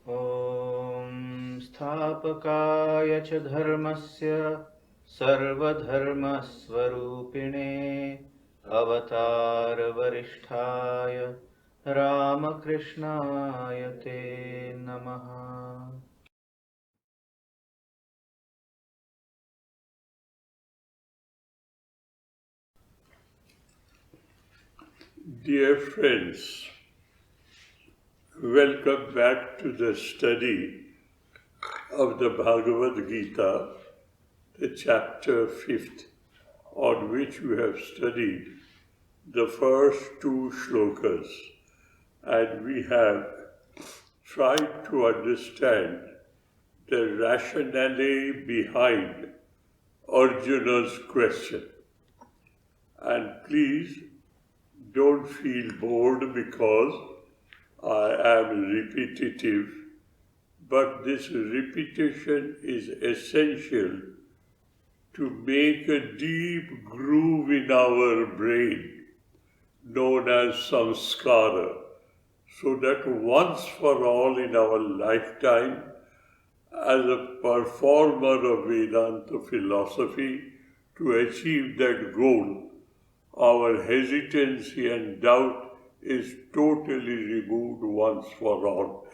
ॐ स्थापकाय च धर्मस्य सर्वधर्मस्वरूपिणे अवतारवरिष्ठाय रामकृष्णाय ते नमः। Dear friends, welcome back to the study of the Bhagavad Gita, the chapter 5th, on which we have studied the first two shlokas, and we have tried to understand the rationale behind Arjuna's question. And please don't feel bored because I am repetitive, but this repetition is essential to make a deep groove in our brain known as samskara, so that once for all in our lifetime, as a performer of Vedanta philosophy, to achieve that goal, our hesitancy and doubt is totally removed once for all.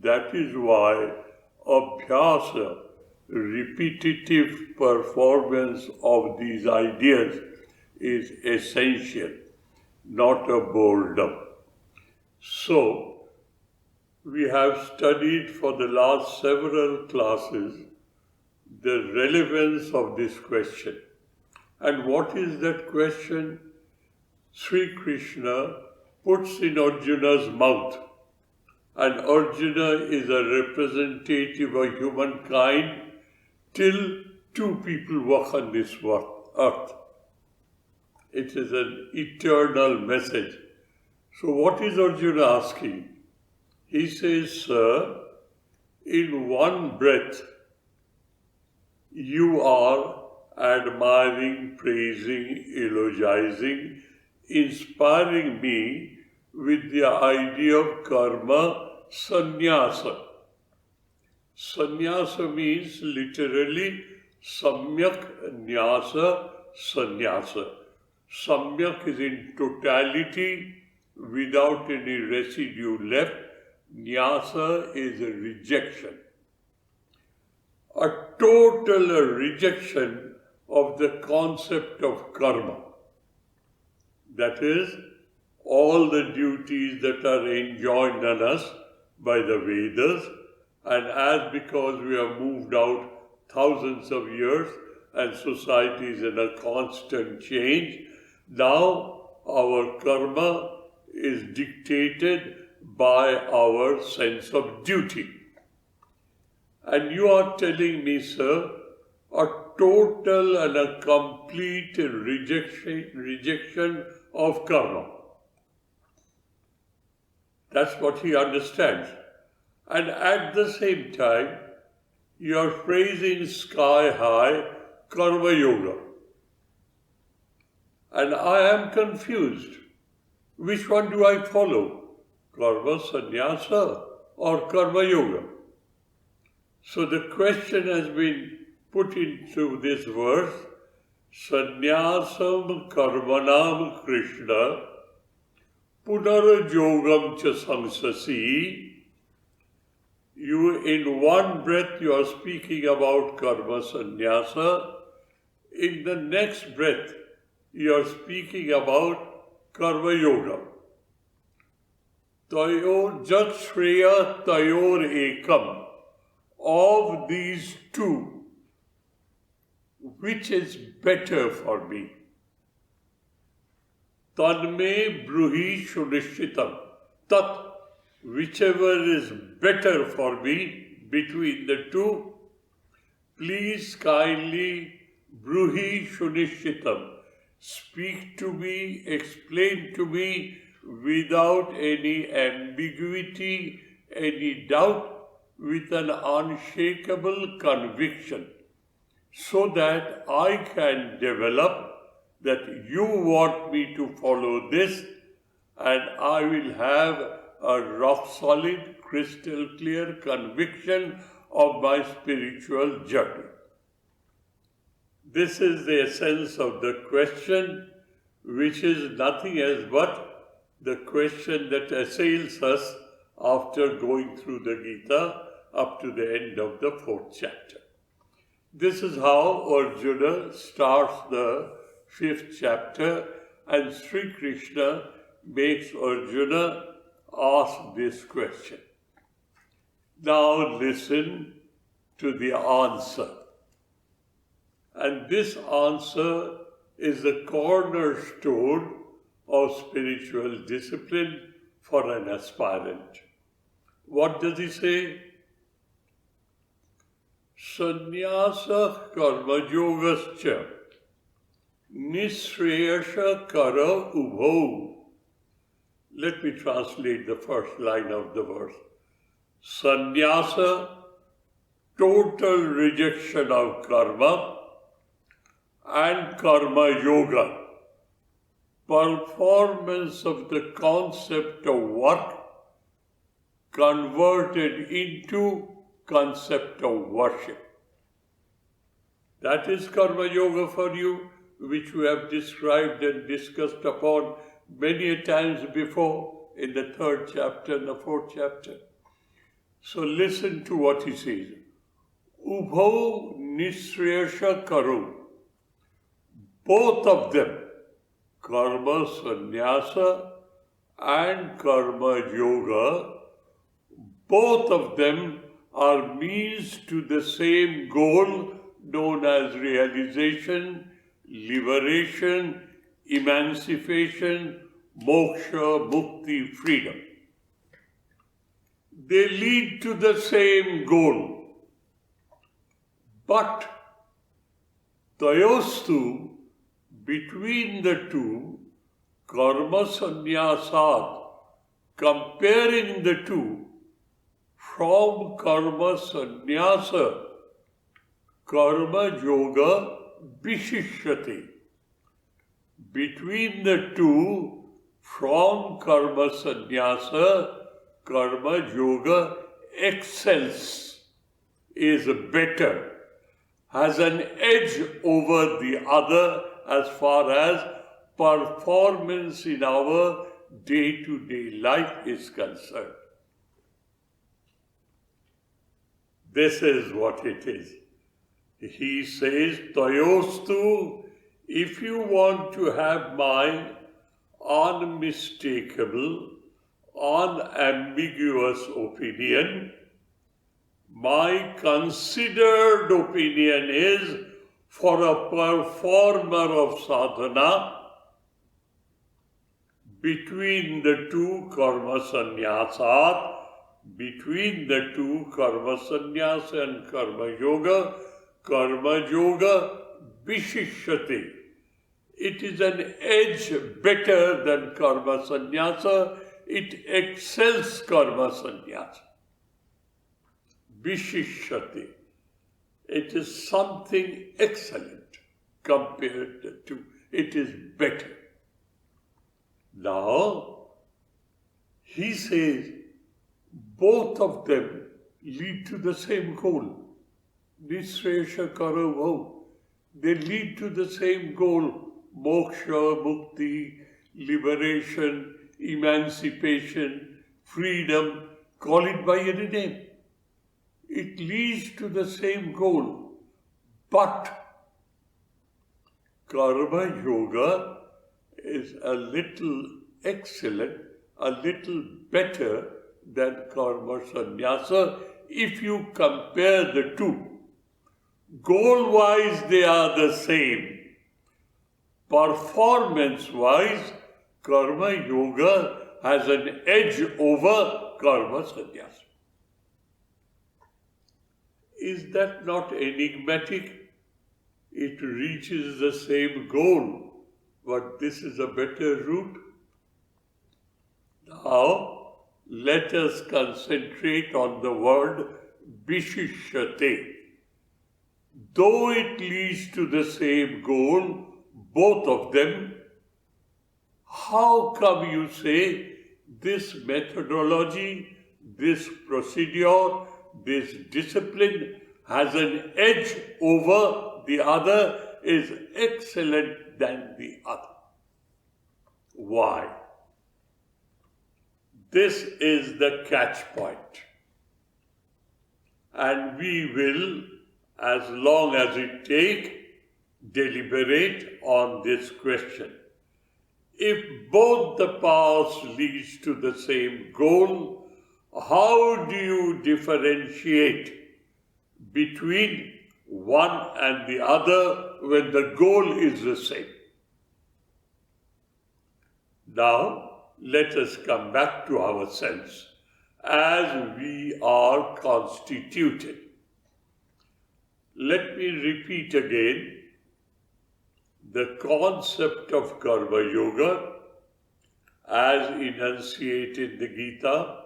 That is why abhyasa, repetitive performance of these ideas, is essential, not a boredom. So, we have studied for the last several classes the relevance of this question. And what is that question? Sri Krishna puts in Arjuna's mouth, and Arjuna is a representative of humankind till two people walk on this earth. It is an eternal message. So what is Arjuna asking? He says, sir, in one breath you are admiring, praising, eulogizing, inspiring me with the idea of karma sannyasa. Sannyasa means literally samyak nyasa sannyasa. Samyak is in totality without any residue left. Nyasa is a rejection. A total rejection of the concept of karma. That is, all the duties that are enjoined on us by the Vedas, and as because we have moved out thousands of years and society is in a constant change, now our karma is dictated by our sense of duty. And you are telling me, sir, a total and a complete rejection of karma. That's what he understands. And at the same time, you are praising sky high karma yoga. And I am confused. Which one do I follow? Karma sannyasa or karma yoga? So the question has been put into this verse, sannyasam karmanam Krishna punarajogam cha samsasi. You, in one breath, you are speaking about karma sannyasa. In the next breath, you are speaking about karma yoga. Tayor jat shreya tayor ekam. Of these two, which is better for me? Tanme bruhi shunishchitam. Tat, whichever is better for me between the two, please kindly bruhi shunishchitam. Speak to me, explain to me without any ambiguity, any doubt, with an unshakable conviction, so that I can develop that you want me to follow this, and I will have a rock solid crystal clear conviction of my spiritual journey. This is the essence of the question, which is nothing else but the question that assails us after going through the Gita up to the end of the 4th chapter. This is how Arjuna starts the 5th chapter, and Sri Krishna makes Arjuna ask this question. Now listen to the answer. And this answer is the cornerstone of spiritual discipline for an aspirant. What does he say? Sannyasa karma yogascha nishreyasha kara ubho. Let me translate the first line of the verse. Sannyasa, total rejection of karma, and karma yoga, performance of the concept of work converted into concept of worship. That is karma yoga for you, which we have described and discussed upon many a times before in the 3rd chapter and the 4th chapter. So listen to what he says. Ubho nishreyasha karu. Both of them, karma sannyasa and karma yoga, both of them are means to the same goal known as realization, liberation, emancipation, moksha, mukti, freedom. They lead to the same goal. But tayostu, between the two, karma sannyasat, comparing the two, from karma sannyasa, karma yoga vishishyate. Between the two, from karma sannyasa, karma yoga excels, is better, has an edge over the other as far as performance in our day-to-day life is concerned. This is what it is. He says, Tayostu, if you want to have my unmistakable, unambiguous opinion, my considered opinion is for a performer of sadhana, between the two karma sannyasat, between the two karma sannyasa and karma yoga vishishyate. It is an edge better than karma sannyasa, it excels karma sannyasa. Vishishyate. It is something excellent compared to, it is better. Now, he says, both of them lead to the same goal. Nishreyasha karavo. They lead to the same goal. Moksha, mukti, liberation, emancipation, freedom, call it by any name. It leads to the same goal. But karma yoga is a little excellent, a little better than karma sannyasa if you compare the two. Goal-wise, they are the same. Performance-wise, karma yoga has an edge over karma sannyasa. Is that not enigmatic? It reaches the same goal, but this is a better route. Now, let us concentrate on the word vishishyate. Though it leads to the same goal, both of them, how come you say this methodology this procedure, this discipline has an edge over the other, is excellent than the other. Why? This is the catch point. And we will, as long as it takes, deliberate on this question. If both the paths lead to the same goal, how do you differentiate between one and the other when the goal is the same? Now, let us come back to ourselves as we are constituted. Let me repeat again the concept of Karma Yoga as enunciated in the Gita,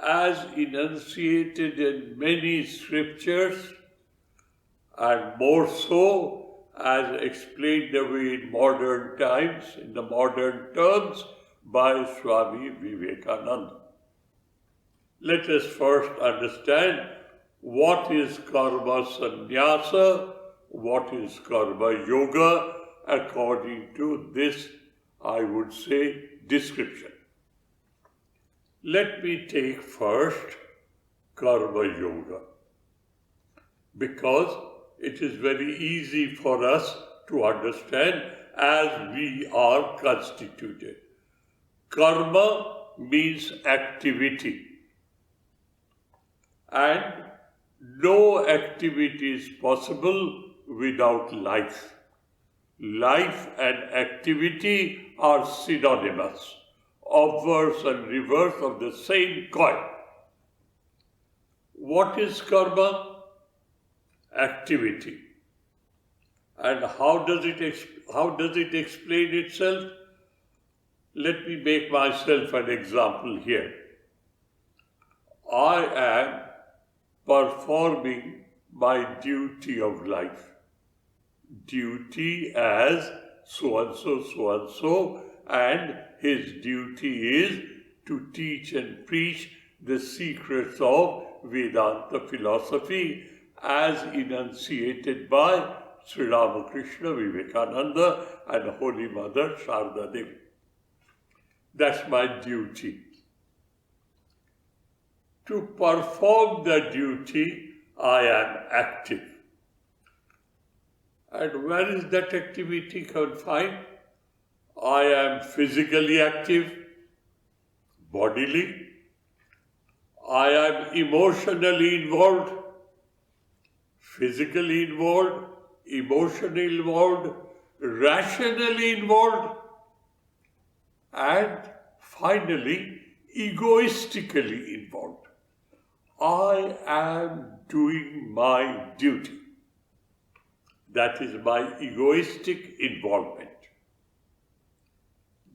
as enunciated in many scriptures, and more so as explained away in modern times, in the modern terms, by Swami Vivekananda. Let us first understand what is karma sannyasa, what is karma yoga, according to this, I would say, description. Let me take first karma yoga, because it is very easy for us to understand as we are constituted. Karma means activity, and no activity is possible without life. Life and activity are synonymous, obverse and reverse of the same coin. What is karma? Activity. And how does it explain itself? Let me make myself an example here. I am performing my duty of life. Duty as so-and-so, and his duty is to teach and preach the secrets of Vedanta philosophy as enunciated by Sri Ramakrishna Vivekananda and Holy Mother Sharda Devi. That's my duty. To perform the duty, I am active. And where is that activity confined? I am physically active, bodily. I am emotionally involved, physically involved, emotionally involved, rationally involved, and finally, egoistically involved. I am doing my duty. That is my egoistic involvement.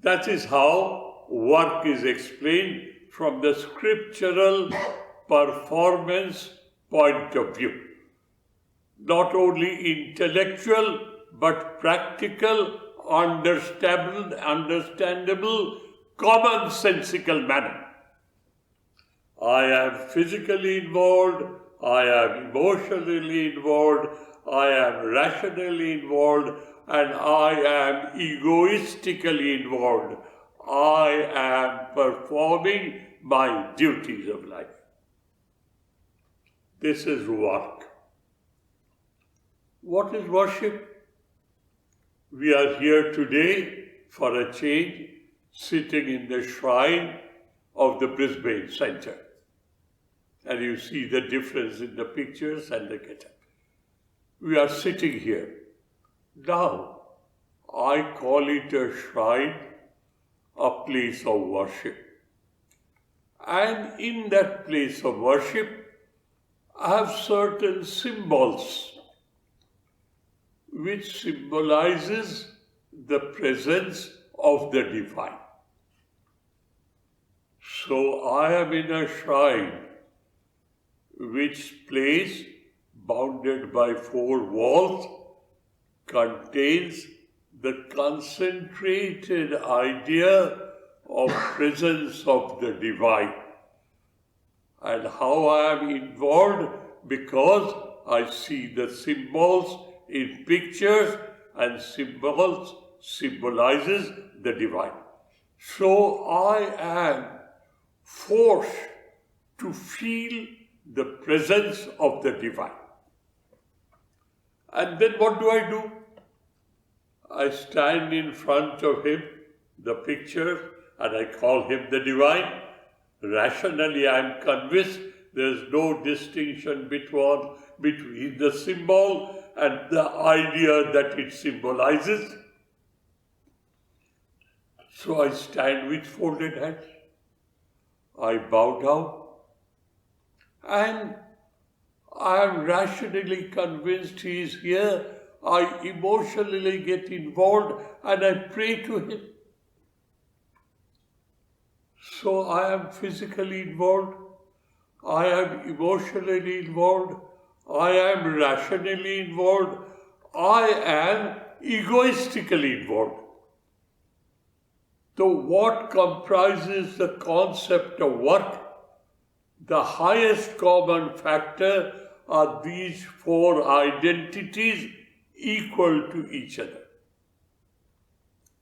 That is how work is explained from the scriptural performance point of view. Not only intellectual, but practical, understandable, commonsensical manner. I am physically involved, I am emotionally involved, I am rationally involved, and I am egoistically involved. I am performing my duties of life. This is work. What is worship? We are here today for a change, sitting in the shrine of the Brisbane Centre. And you see the difference in the pictures and the get-up. We are sitting here. Now, I call it a shrine, a place of worship. And in that place of worship, I have certain symbols which symbolizes the presence of the divine. So I am in a shrine, which place bounded by 4 walls contains the concentrated idea of presence of the divine. And how I am involved? Because I see the symbols in pictures, and symbols symbolizes the divine. So I am forced to feel the presence of the divine. And then what do? I stand in front of him, the picture, and I call him the divine. Rationally, I am convinced there is no distinction between the symbol and the idea that it symbolizes. So I stand with folded hands. I bow down. And I am rationally convinced he is here. I emotionally get involved and I pray to him. So I am physically involved. I am emotionally involved. I am rationally involved. I am egoistically involved. So what comprises the concept of work? The highest common factor are these four identities equal to each other.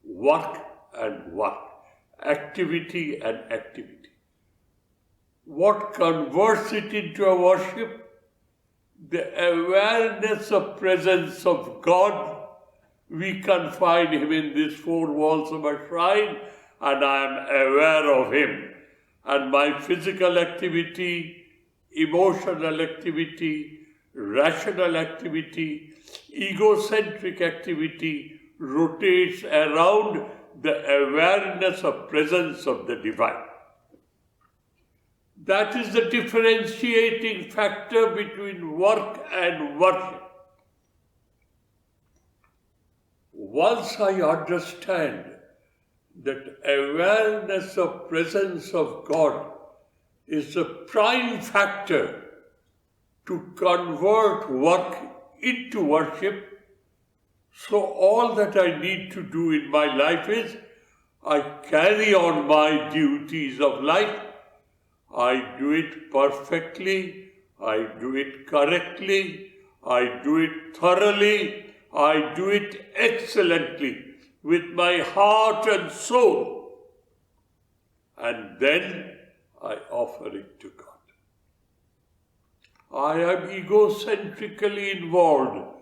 Work and work. Activity and activity. What converts it into a worship? The awareness of presence of God. We confine him in these four walls of a shrine, and I am aware of him. And my physical activity, emotional activity, rational activity, egocentric activity rotates around the awareness of presence of the divine. That is the differentiating factor between work and worship. Once I understand that awareness of presence of God is the prime factor to convert work into worship, so all that I need to do in my life is I carry on my duties of life. I do it perfectly, I do it correctly, I do it thoroughly, I do it excellently with my heart and soul. And then I offer it to God. I am egocentrically involved.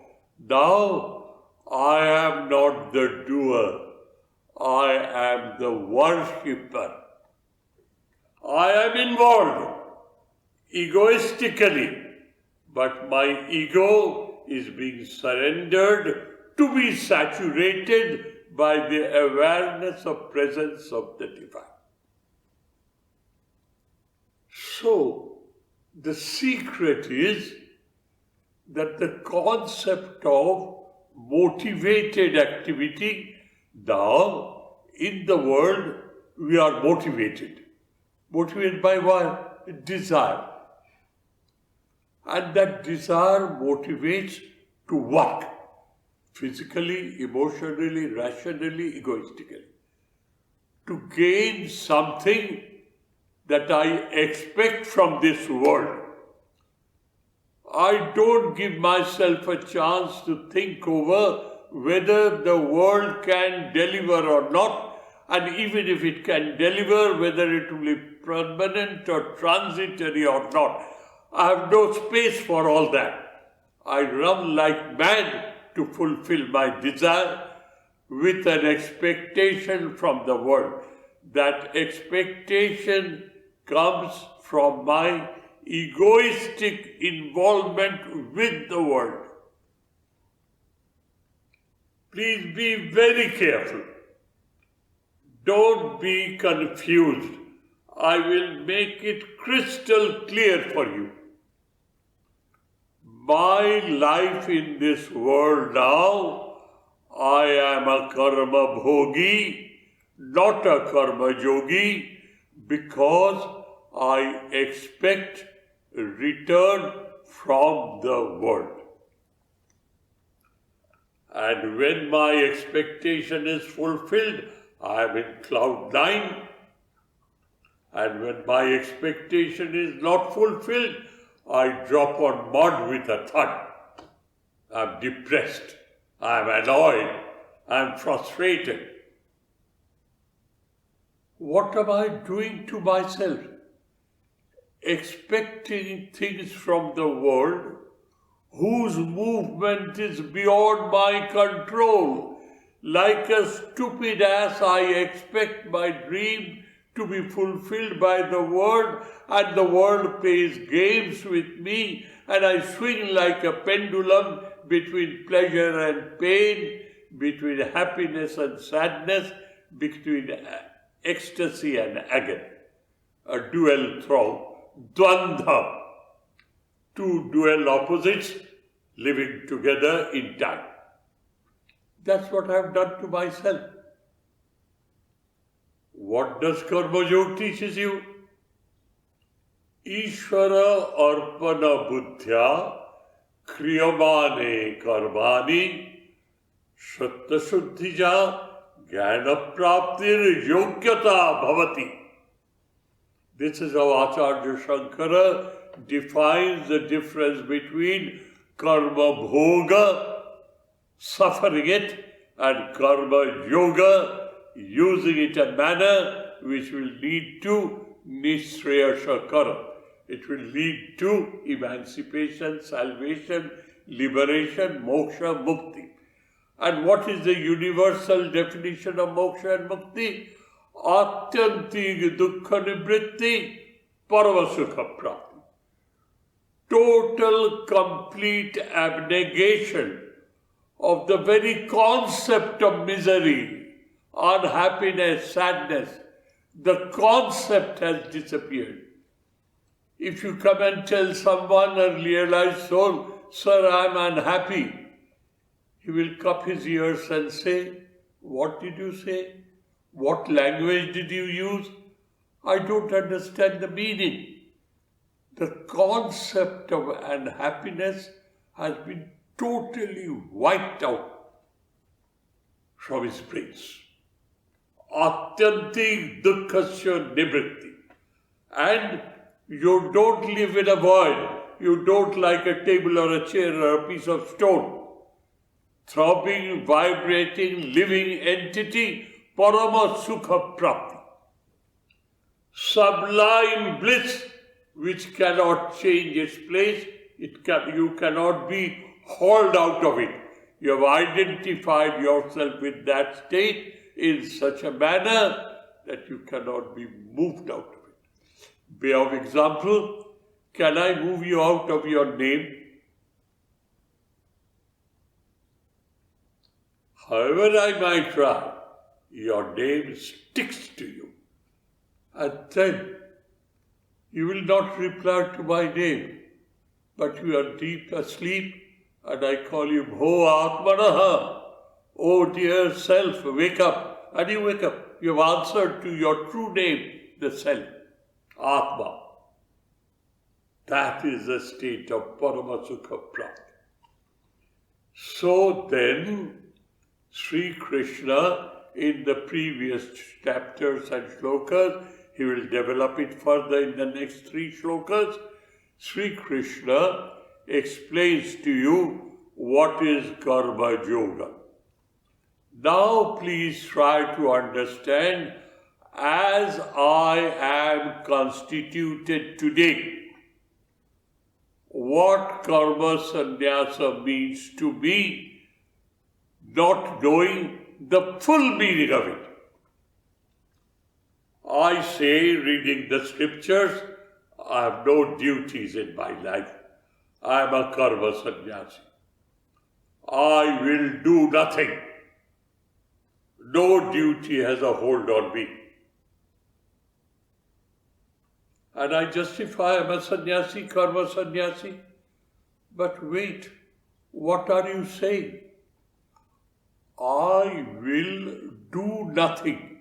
Now I am not the doer. I am the worshipper. I am involved egoistically, but my ego is being surrendered to be saturated by the awareness of presence of the divine. So, the secret is that the concept of motivated activity, now in the world we are motivated. Motivated by what? Desire. And that desire motivates to work. Physically, emotionally, rationally, egoistically. To gain something that I expect from this world. I don't give myself a chance to think over whether the world can deliver or not, and even if it can deliver, whether it will be permanent or transitory or not. I have no space for all that. I run like mad to fulfill my desire with an expectation from the world. That expectation comes from my egoistic involvement with the world. Please be very careful. Don't be confused. I will make it crystal clear for you. My life in this world now, I am a karma bhogi, not a karma yogi, because I expect return from the world. And when my expectation is fulfilled, I am in cloud 9. And when my expectation is not fulfilled, I drop on mud with a thud. I'm depressed, I'm annoyed, I'm frustrated. What am I doing to myself? Expecting things from the world whose movement is beyond my control. Like a stupid ass, I expect my dream to be fulfilled by the world, and the world plays games with me, and I swing like a pendulum between pleasure and pain, between happiness and sadness, between ecstasy and agony. A dual throw, dvandha, two dual opposites living together in time. That's what I've done to myself. What does Karma Yoga teaches you? Ishvara arpana buddhya kriyamane karmani shatta shuddhija jnana praptir yogyata bhavati. This is how Acharya Shankara defines the difference between karma bhoga, suffering it, and karma yoga, using it in a manner which will lead to nishreyasha karma. It will lead to emancipation, salvation, liberation, moksha, mukti. And what is the universal definition of moksha and mukti? Atyantig dukkha nivritti paravasukha prapti. Total, complete abnegation of the very concept of misery, unhappiness, sadness. The concept has disappeared. If you come and tell someone, a realized soul, sir, I am unhappy, he will cup his ears and say, what did you say? What language did you use? I don't understand the meaning. The concept of unhappiness has been totally wiped out from his brains. Atyantik dukkhasya nivritti. And you don't live in a void. You don't like a table or a chair or a piece of stone. Throbbing, vibrating, living entity, parama sukha prapti. Sublime bliss which cannot change its place. You cannot be hauled out of it. You have identified yourself with that state in such a manner that you cannot be moved out of it. By of example, can I move you out of your name? However I might try, your name sticks to you. And then you will not reply to my name, but you are deep asleep, and I call you Bho Atmanaha. Oh dear self, wake up. And you wake up. You have answered to your true name, the self, Atma. That is the state of Paramasukha Prapti. So then, Sri Krishna, in the previous chapters and shlokas, he will develop it further in the next 3 shlokas. Sri Krishna explains to you what is Karma Yoga. Now please try to understand, as I am constituted today, what karma sannyasa means to me, not knowing the full meaning of it. I say, reading the scriptures, I have no duties in my life. I am a karma sannyasi. I will do nothing. No duty has a hold on me. And I justify I am a sannyasi, karma sannyasi. But wait, what are you saying? I will do nothing.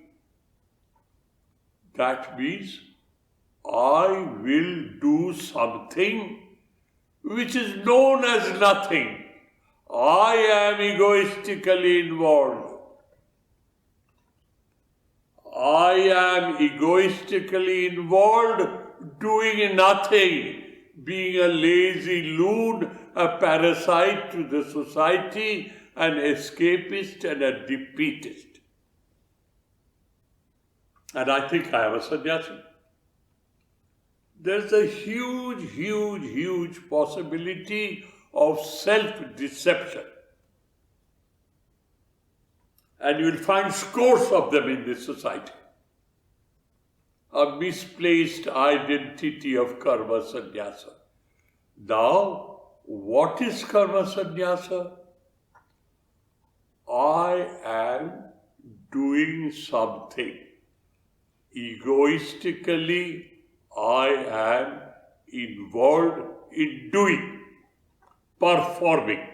That means I will do something which is known as nothing. I am egoistically involved. I am egoistically involved, doing nothing, being a lazy loon, a parasite to the society, an escapist and a defeatist. And I think I am a sannyasi. There's a huge possibility of self-deception. And you will find scores of them in this society. A misplaced identity of karma sannyasa. Now, what is karma sannyasa? I am doing something. Egoistically, I am involved in doing, performing.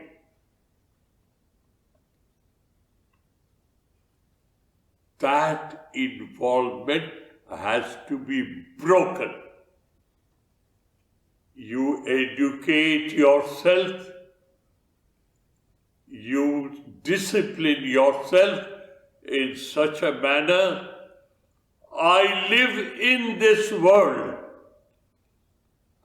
That involvement has to be broken. You educate yourself, you discipline yourself in such a manner. I live in this world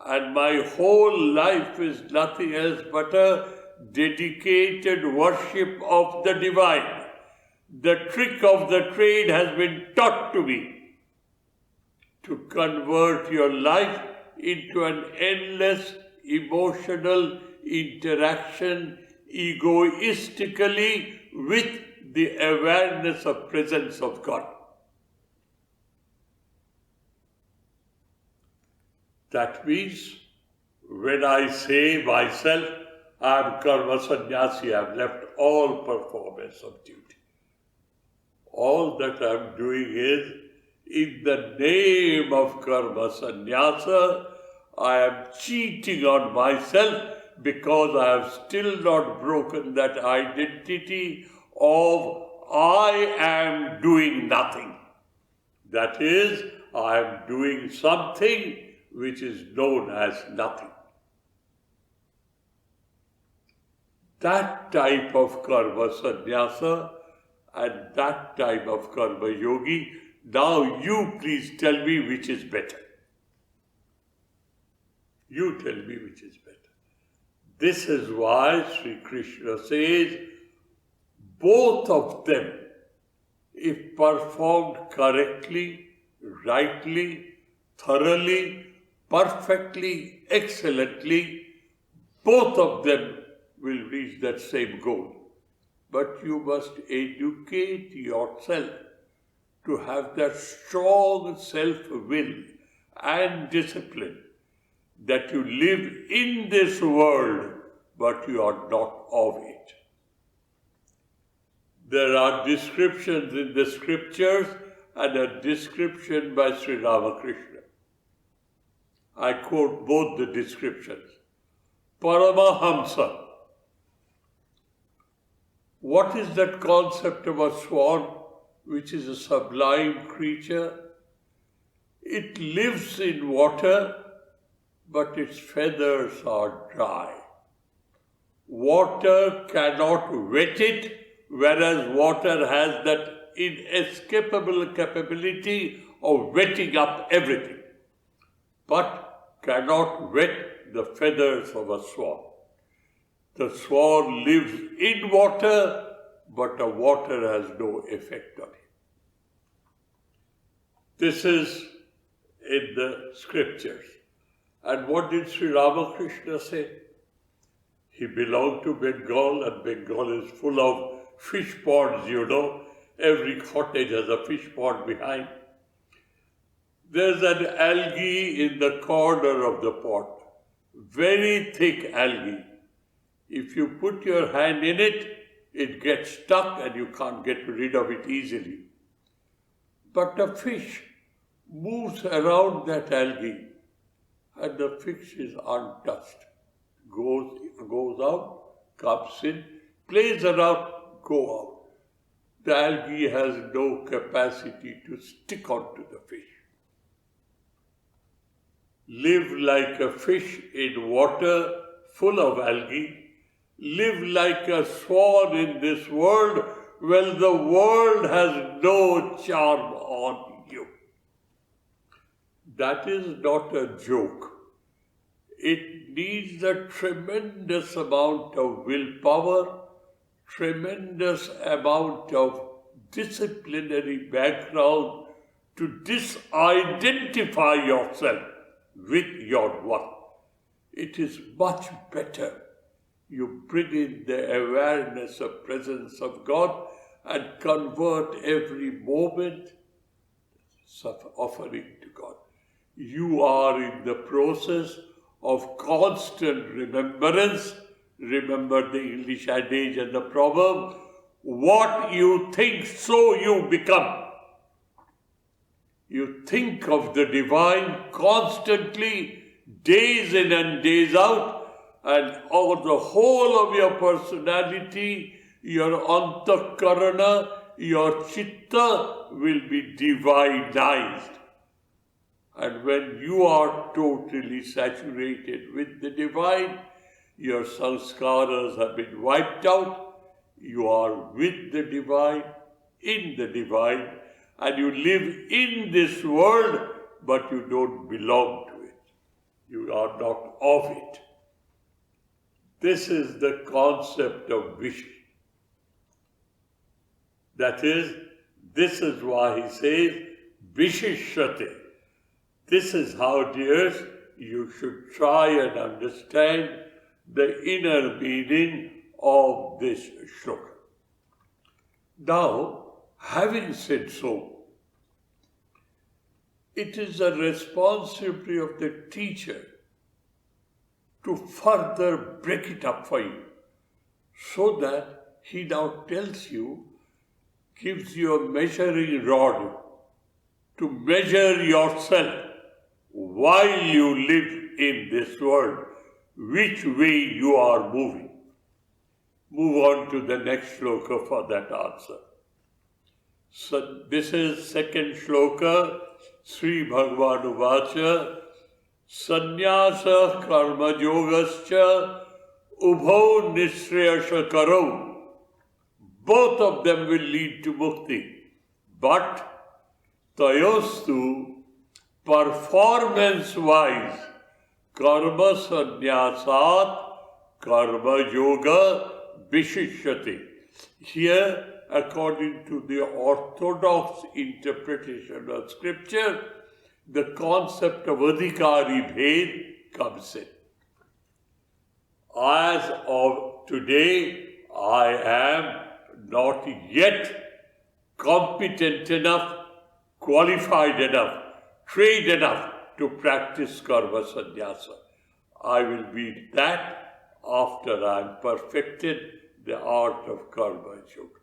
and my whole life is nothing else but a dedicated worship of the divine. The trick of the trade has been taught to me to convert your life into an endless emotional interaction egoistically with the awareness of presence of God. That means when I say myself, I am karma sannyasi, I have left all performance of duty. All that I am doing is, in the name of karma sannyasa, I am cheating on myself because I have still not broken that identity of I am doing nothing. That is, I am doing something which is known as nothing. That type of karma sannyasa and that type of karma yogi, now you please tell me which is better. You tell me which is better. This is why Sri Krishna says, both of them, if performed correctly, rightly, thoroughly, perfectly, excellently, both of them will reach that same goal. But you must educate yourself to have that strong self-will and discipline that you live in this world, but you are not of it. There are descriptions in the scriptures and a description by Sri Ramakrishna. I quote both the descriptions. Paramahamsa. What is that concept of a swan, which is a sublime creature? It lives in water, but its feathers are dry. Water cannot wet it, whereas water has that inescapable capability of wetting up everything, but cannot wet the feathers of a swan. The swan lives in water, but the water has no effect on it. This is in the scriptures. And what did Sri Ramakrishna say? He belonged to Bengal, and Bengal is full of fish ponds, you know. Every cottage has a fish pond behind. There's an algae in the corner of the pond, very thick algae. If you put your hand in it, it gets stuck and you can't get rid of it easily. But the fish moves around that algae and the fish is untouched. Goes out, comes in, plays around, go out. The algae has no capacity to stick onto the fish. Live like a fish in water full of algae. Live like a swan in this world, well, the world has no charm on you. That is not a joke. It needs a tremendous amount of willpower, tremendous amount of disciplinary background to disidentify yourself with your work. It is much better you bring in the awareness of presence of God and convert every moment of offering to God. You are in the process of constant remembrance. Remember the English adage and the proverb, what you think, so you become. You think of the divine constantly, days in and days out, and over the whole of your personality, your antakarana, your chitta will be divinized. And when you are totally saturated with the divine, your sanskaras have been wiped out, you are with the divine, in the divine, and you live in this world, but you don't belong to it. You are not of it. This is the concept of wish. That is, this is why he says, Vishishyate. This is how, dears, you should try and understand the inner meaning of this shloka. Now, having said so, it is a responsibility of the teacher to further break it up for you, so that he now tells you, gives you a measuring rod to measure yourself while you live in this world, which way you are moving. Move on to the next shloka for that answer. So this is second shloka, Sri Bhagavad Uvacha, Sannyasa karma yogascha ubho nishreyasha karo. Both of them will lead to mukti. But tayostu, performance-wise, karma sannyasat karma yoga vishishyate. Here, according to the orthodox interpretation of scripture, the concept of adhikari bhed comes in. As of today, I am not yet competent enough, qualified enough, trained enough to practice karma sannyasa. I will be that after I am perfected the art of karma yoga.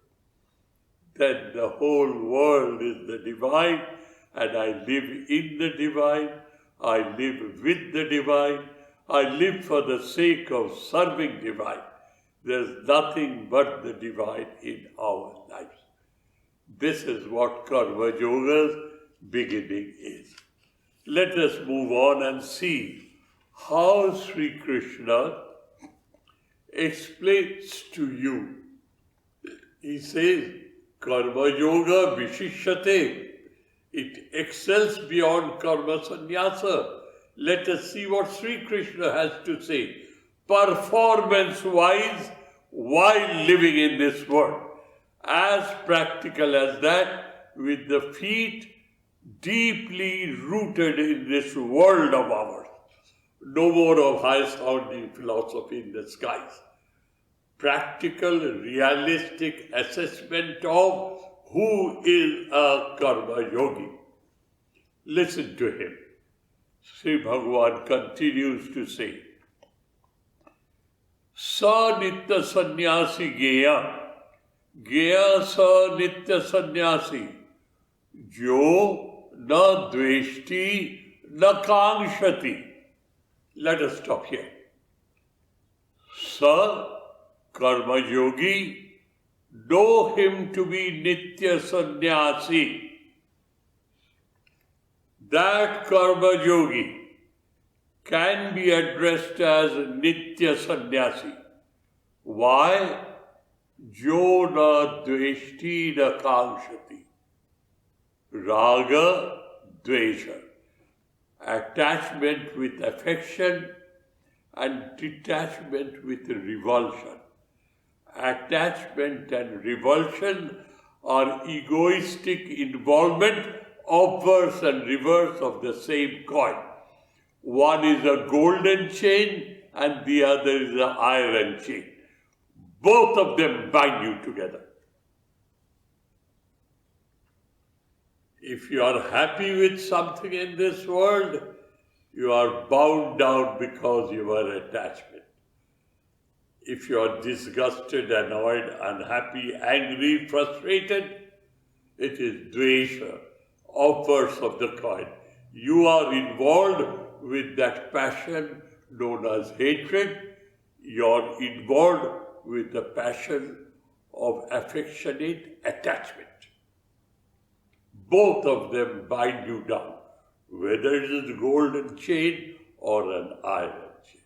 Then the whole world is the divine, and I live in the divine, I live with the divine, I live for the sake of serving divine. There's nothing but the divine in our lives. This is what karma yoga's beginning is. Let us move on and see how Sri Krishna explains to you. He says, karma yoga vishishyate. It excels beyond karma sannyasa. Let us see what Sri Krishna has to say, performance-wise, while living in this world. As practical as that, with the feet deeply rooted in this world of ours. No more of high-sounding philosophy in the skies. Practical, realistic assessment of who is a karma yogi. Listen to him. Sri Bhagavan continues to say, Sa nitya sannyasi geya, geya sa nitya sannyasi, jo na dveshti na kangshati. Let us stop here. Sa karma yogi, know him to be nitya sannyasi. That karma yogi can be addressed as nitya sannyasi. Why? Jo na dveshti na kangshati. raga, dvesha. Attachment with affection and detachment with revulsion. Attachment and revulsion are egoistic involvement, obverse and reverse of the same coin. One is a golden chain and the other is an iron chain. Both of them bind you together. If you are happy with something in this world, you are bound down because you are attachment. If you are disgusted, annoyed, unhappy, angry, frustrated, it is dvesha, obverse of the coin. You are involved with that passion known as hatred. You are involved with the passion of affectionate attachment. Both of them bind you down, whether it is a golden chain or an iron chain.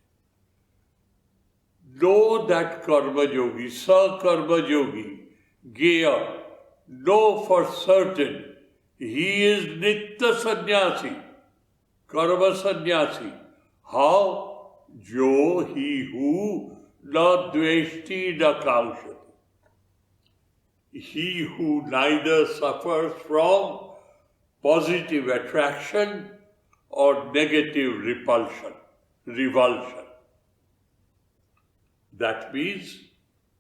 Know that karma yogi, sa-karma yogi, geya, know for certain he is nitya sannyasi, karma sannyasi. How? Jo he who na dveshti na kalshati. He who neither suffers from positive attraction or negative revulsion. That means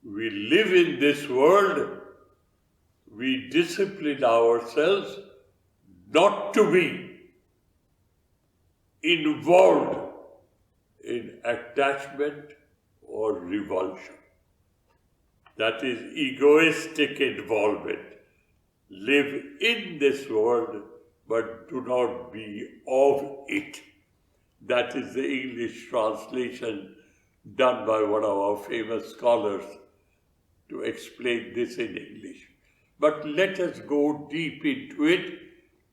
we live in this world, we discipline ourselves not to be involved in attachment or revulsion. That is egoistic involvement. Live in this world, but do not be of it. That is the English translation done by one of our famous scholars to explain this in English. But let us go deep into it,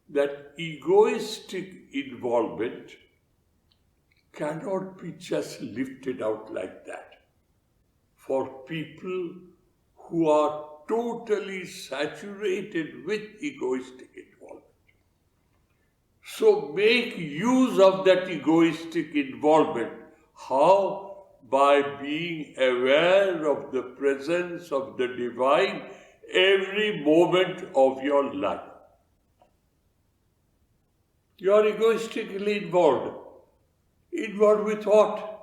that egoistic involvement cannot be just lifted out like that. For people who are totally saturated with egoistic involvement. So make use of that egoistic involvement. How? By being aware of the presence of the divine every moment of your life. You are egoistically involved. Involved with what?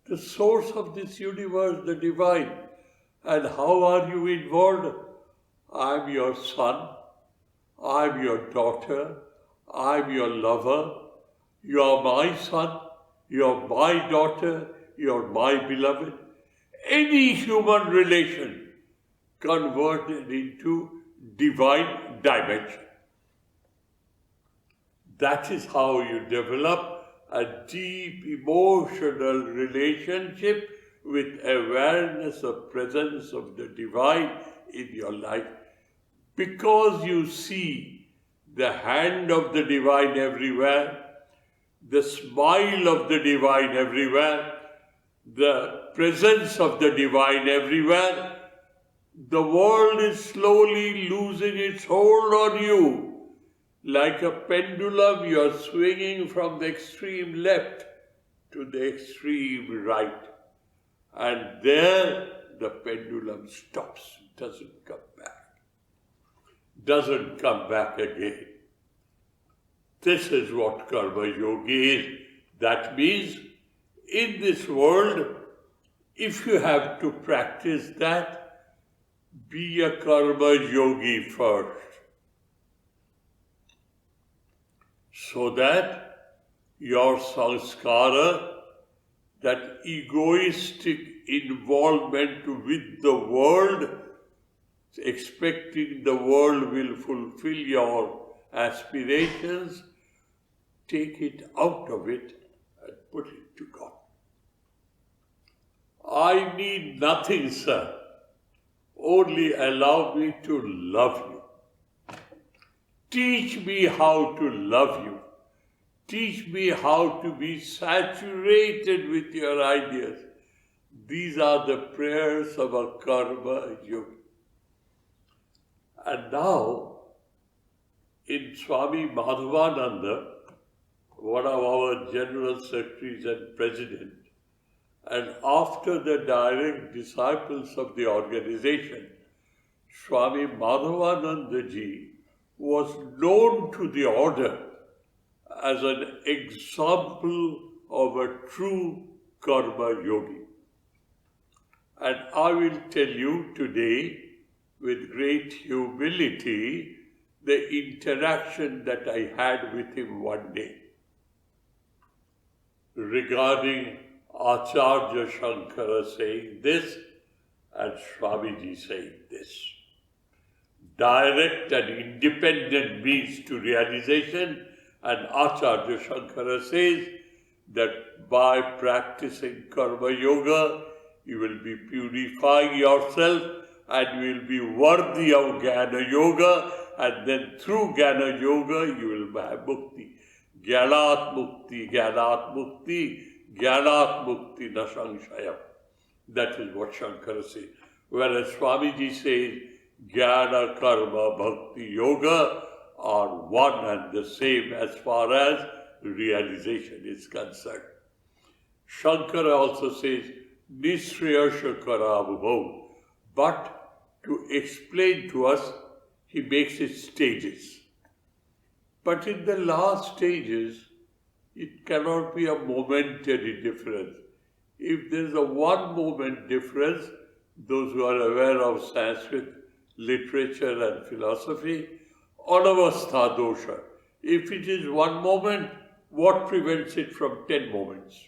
The source of this universe, the divine. And how are you involved? I'm your son, I'm your daughter, I'm your lover, you're my son, you're my daughter, you're my beloved. Any human relation converted into divine dimension. That is how you develop a deep emotional relationship with awareness of presence of the divine in your life, because you see the hand of the divine everywhere, the smile of the divine everywhere, the presence of the divine everywhere. The world is slowly losing its hold on you. Like a pendulum, you are swinging from the extreme left to the extreme right. And there the pendulum stops, doesn't come back again. This is what karma yogi is. That means in this world, if you have to practice that, be a karma yogi first. So that your sanskara, that egoistic involvement with the world, expecting the world will fulfill your aspirations, take it out of it and put it to God. I need nothing, sir. Only allow me to love you. Teach me how to love you. Teach me how to be saturated with your ideas. These are the prayers of a karma yogi. And now, in Swami Madhavananda, one of our general secretaries and president, and after the direct disciples of the organization, Swami Madhavananda ji was known to the order as an example of a true karma yogi. And I will tell you today, with great humility, the interaction that I had with him one day regarding Acharya Shankara saying this and Swamiji saying this. Direct and independent means to realization, and Acharya Shankara says that by practicing karma yoga, you will be purifying yourself and you will be worthy of Jnana Yoga, and then through Jnana Yoga you will have mukti. Jnanat mukti, Jnanat mukti, Jnanat mukti na samshaya. That is what Shankara says. Whereas Swamiji says, Jnana, Karma, Bhakti, Yoga are one and the same as far as realization is concerned. Shankara also says, Nishreyasha Karavabhav. But to explain to us, he makes it stages. But in the last stages, it cannot be a momentary difference. If there is a one moment difference, those who are aware of Sanskrit literature and philosophy, anavastha dosha. If it is one moment, what prevents it from 10 moments?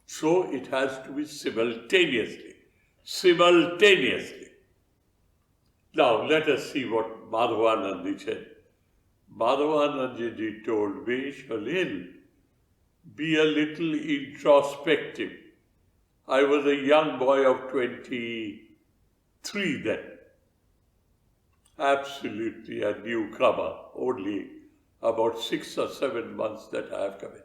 So it has to be simultaneously. Simultaneously. Now let us see what Madhavananda said. Madhavananda told me, Shalil, be a little introspective. I was a young boy of 23 then. Absolutely a newcomer, only about 6 or 7 months that I have come in.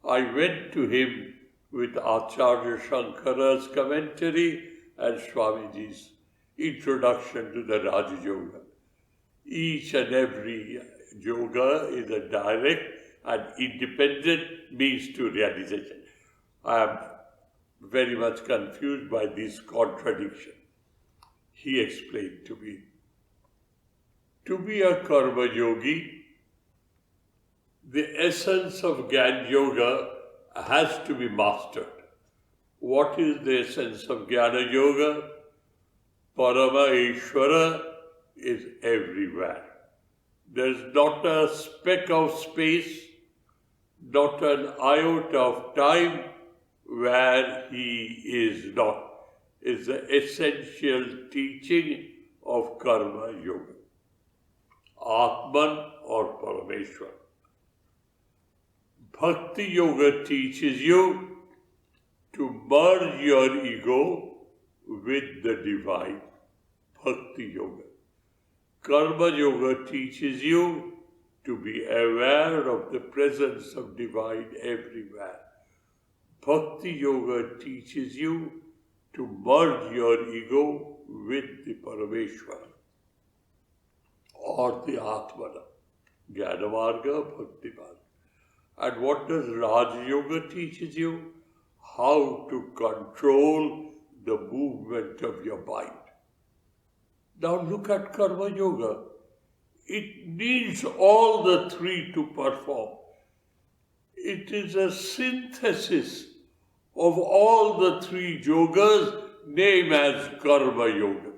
I went to him with Acharya Shankara's commentary and Swamiji's introduction to the Raja Yoga. Each and every yoga is a direct and independent means to realization. I am very much confused by this contradiction. He explained to me, to be a karma yogi, the essence of Jnana Yoga has to be mastered. What is the essence of Jnana Yoga? Parama Ishvara is everywhere. There is not a speck of space, not an iota of time where he is not. It's the essential teaching of Karma Yoga. Atman or Parameshwar. Bhakti Yoga teaches you to merge your ego with the divine. Bhakti Yoga. Karma Yoga teaches you to be aware of the presence of divine everywhere. Bhakti Yoga teaches you to merge your ego with the Parameshwara or the Atmana. Jnana Marga, Bhakti Marga. And what does Raja Yoga teaches you? How to control the movement of your mind. Now look at Karma Yoga. It needs all the three to perform. It is a synthesis of all the three yogas named as Karma Yoga.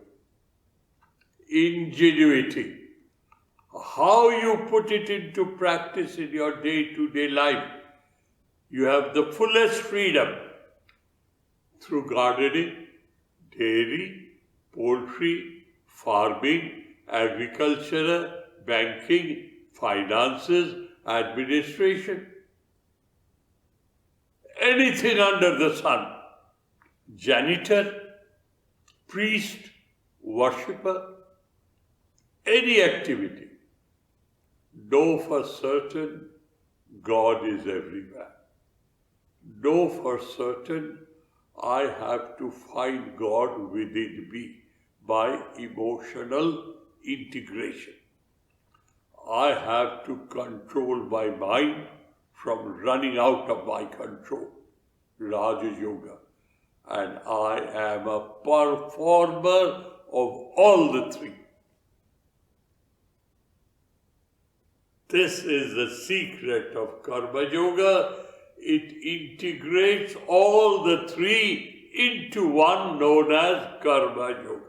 Ingenuity. How you put it into practice in your day-to-day life. You have the fullest freedom through gardening, dairy, poultry, farming, agriculture, banking, finances, administration. Anything under the sun. Janitor, priest, worshipper, any activity. Know for certain God is everywhere. Know for certain I have to find God within me by emotional integration. I have to control my mind from running out of my control, Raja Yoga. And I am a performer of all the three. This is the secret of Karma Yoga. It integrates all the three into one, known as Karma Yoga.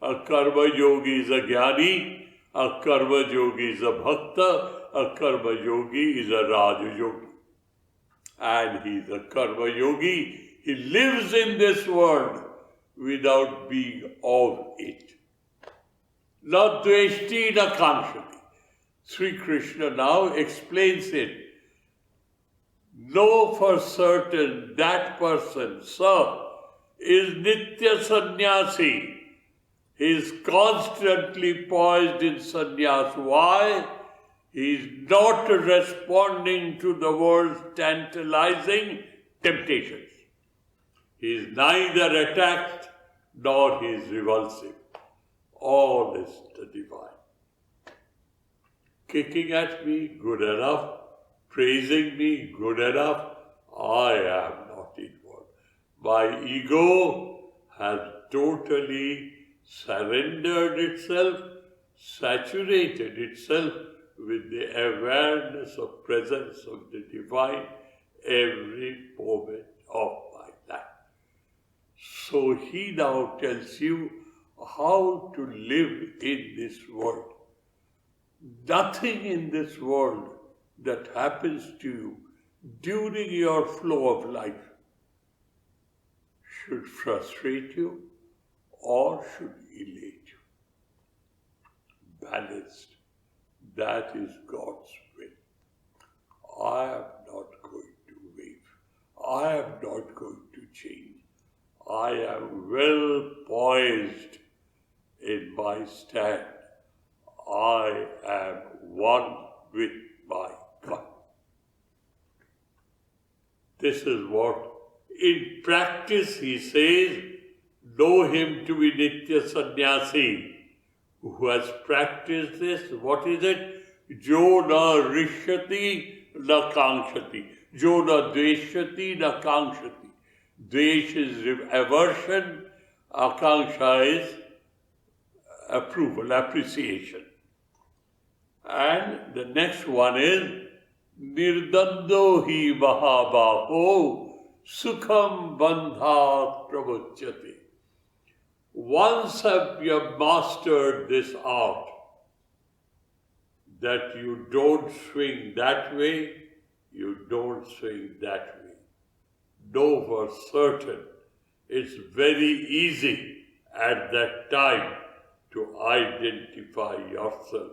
A Karma Yogi is a Jnani, a Karma Yogi is a Bhakta, a Karma Yogi is a Raja Yogi. And he is a Karma Yogi. He lives in this world without being of it. Na dveshti na kanshati. Sri Krishna now explains it. Know for certain that person, sir, is Nitya Sannyasi. He is constantly poised in sannyas. Why? He is not responding to the world's tantalizing temptations. He is neither attacked nor he is revulsive. All is the divine. Kicking at me, good enough. Praising me, good enough. I am not involved. My ego has totally surrendered itself, saturated itself with the awareness of presence of the divine every moment of my life. So he now tells you how to live in this world. Nothing in this world that happens to you during your flow of life should frustrate you or should elate you. Balanced. That is God's will. I am not going to wave. I am not going to change. I am well poised in my stand. I am one with my God. This is what, in practice, he says, know him to be Nitya Sannyasi. Who has practiced this? What is it? Jo na rishyati na kankshati. Jo na dveshati na kankshati. Dvesh is aversion, akanksha is approval, appreciation. And the next one is Nirdando hi mahabaho sukham bandhat pramuchyate. Once you have mastered this art, that you don't swing that way, you don't swing that way. Know for certain it's very easy at that time to identify yourself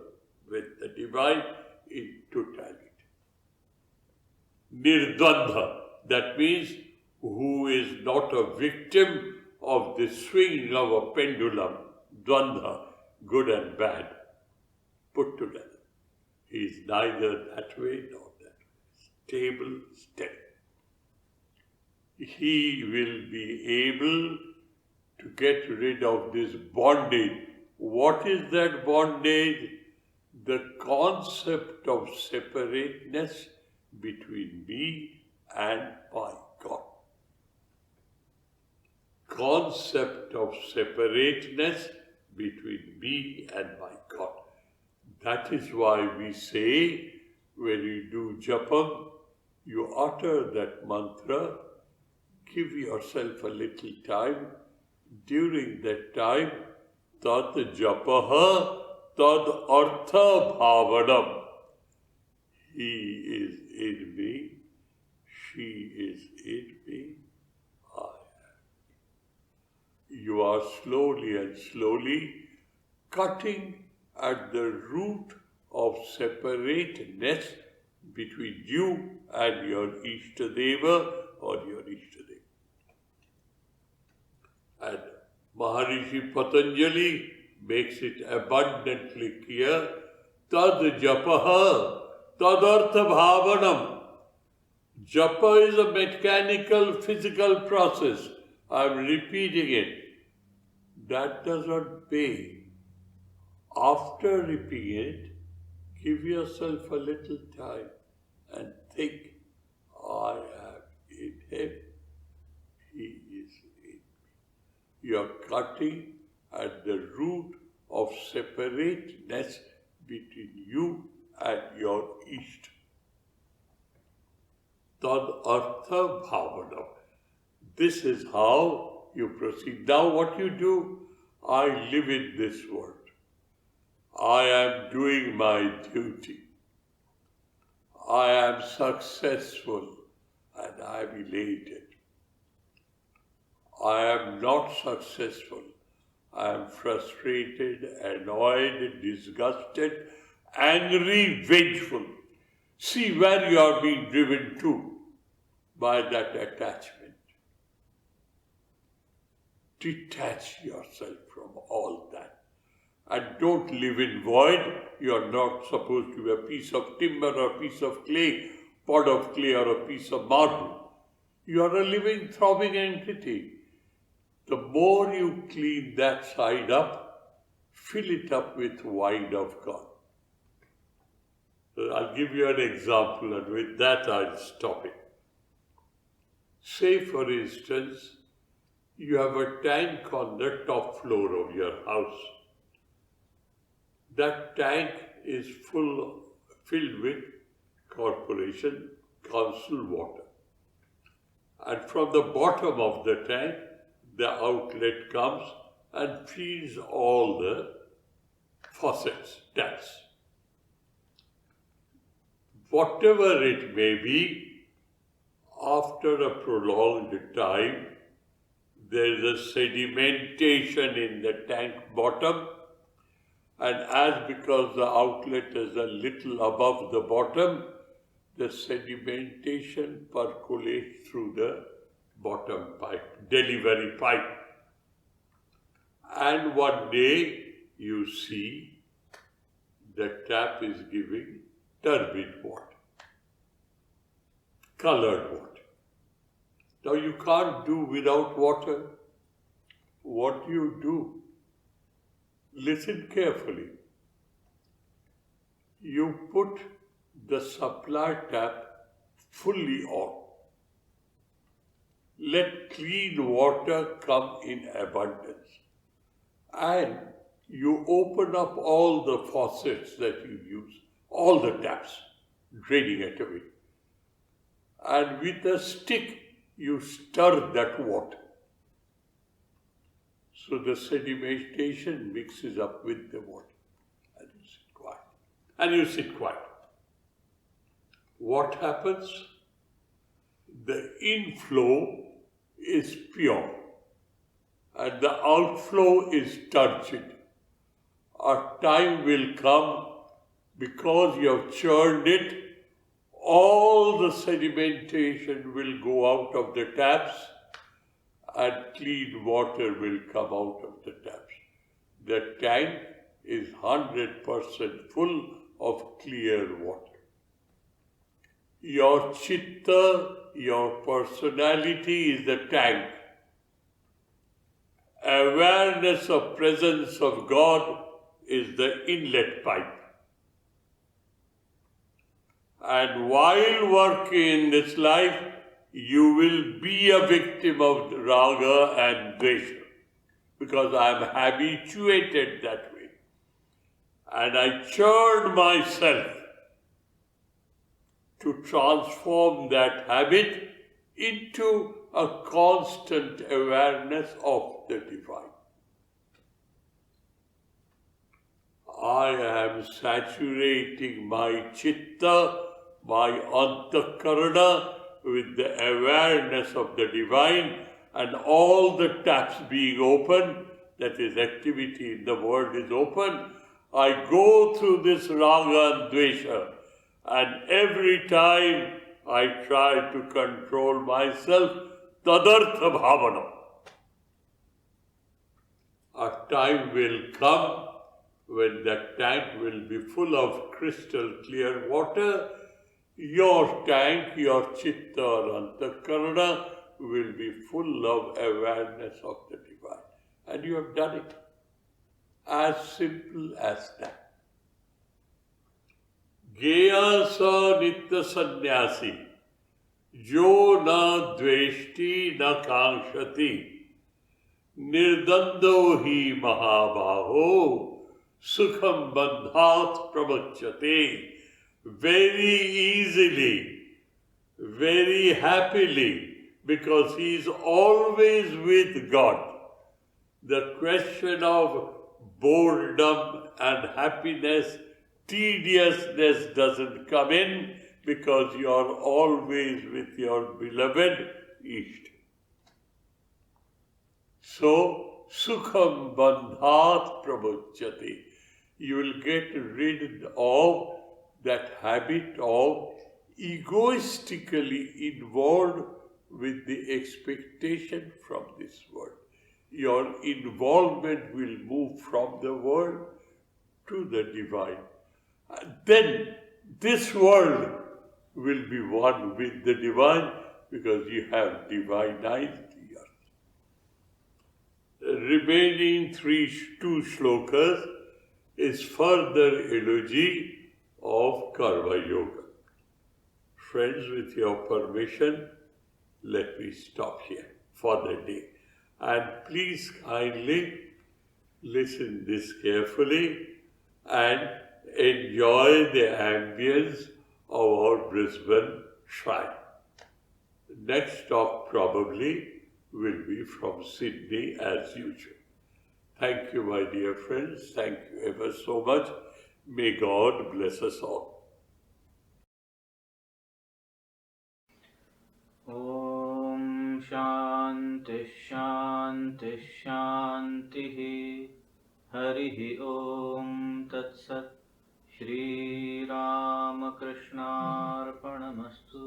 with the divine in totality. Nirdvandha, that means who is not a victim of the swinging of a pendulum, dvandha, good and bad, put together. He is neither that way nor that way. Stable, steady. He will be able to get rid of this bondage. What is that bondage? The concept of separateness between me and my God. Concept of separateness between me and my God. That is why we say, when you do japam, you utter that mantra, give yourself a little time. During that time, tad japaha tad artha bhavanam. He is in me, she is in me, I am. You are slowly and slowly cutting at the root of separateness between you and your Ishtadeva or your Ishtadeva. And Maharishi Patanjali makes it abundantly clear, tad japaha tadartha bhavanam. Japa is a mechanical, physical process. I am repeating it. That does not pay. After repeating it, Give yourself a little time and think, I am in Him, He is in me. You are cutting at the root of separateness between you and your Ishta. Tad artha bhavana. This is how you proceed. Now what you do, I live in this world. I am doing my duty. I am successful and I am elated. I am not successful. I am frustrated, annoyed, disgusted, angry, vengeful. See where you are being driven to by that attachment. Detach yourself from all that. And don't live in void. You are not supposed to be a piece of timber or a piece of clay, pot of clay or a piece of marble. You are a living, throbbing entity. The more you clean that side up, fill it up with wine of God. I'll give you an example, and with that I'll stop it. Say, for instance, you have a tank on the top floor of your house. That tank is filled with corporation, council water. And from the bottom of the tank, the outlet comes and feeds all the faucets, taps. Whatever it may be, after a prolonged time, there is a sedimentation in the tank bottom, and as because the outlet is a little above the bottom, the sedimentation percolates through the bottom pipe, delivery pipe. And one day you see the tap is giving turbid water, colored water. Now you can't do without water. What do you do? Listen carefully. You put the supply tap fully on. Let clean water come in abundance. And you open up all the faucets that you use, all the taps, draining it away. And with a stick, you stir that water. So the sedimentation mixes up with the water. And you sit quiet. And you sit quiet. What happens? The inflow is pure and the outflow is turgid. A time will come, because you have churned it, all the sedimentation will go out of the taps and clean water will come out of the taps. The tank is 100% full of clear water. Your chitta, your personality is the tank. Awareness of presence of God is the inlet pipe. And while working in this life, you will be a victim of raga and dvesha, because I am habituated that way. And I churn myself to transform that habit into a constant awareness of the divine. I am saturating my chitta, my antakarana, with the awareness of the divine, and all the taps being open, that is, activity in the world is open. I go through this raga and dvesha, and every time I try to control myself, tadartha bhavana. A time will come when that tank will be full of crystal clear water. Your tank, your chitta or antakarana will be full of awareness of the divine. And you have done it. As simple as that. गेया स नित्य सन्यासी जो न द्वेष्टि न कांक्षति निर्द्वंदो ही महाबाहो सुखम बंधात प्रमुच्यते. Very easily, very happily, because he is always with God. The question of boredom and happiness, tediousness doesn't come in because you are always with your beloved Ishta. So, sukham bandhat pramuchyate. You will get rid of that habit of egoistically involved with the expectation from this world. Your involvement will move from the world to the divine. Then this world will be one with the divine because you have divinized the earth. The remaining two shlokas is further eulogy of Karma Yoga. Friends, with your permission, let me stop here for the day. And please kindly listen this carefully and enjoy the ambience of our Brisbane shrine. Next stop probably will be from Sydney as usual. Thank you, my dear friends. Thank you ever so much. May God bless us all. ॐ शान्ति शान्ति शान्तिः. हरिः ॐ तत्सत्. श्रीरामकृष्णार्पणमस्तु.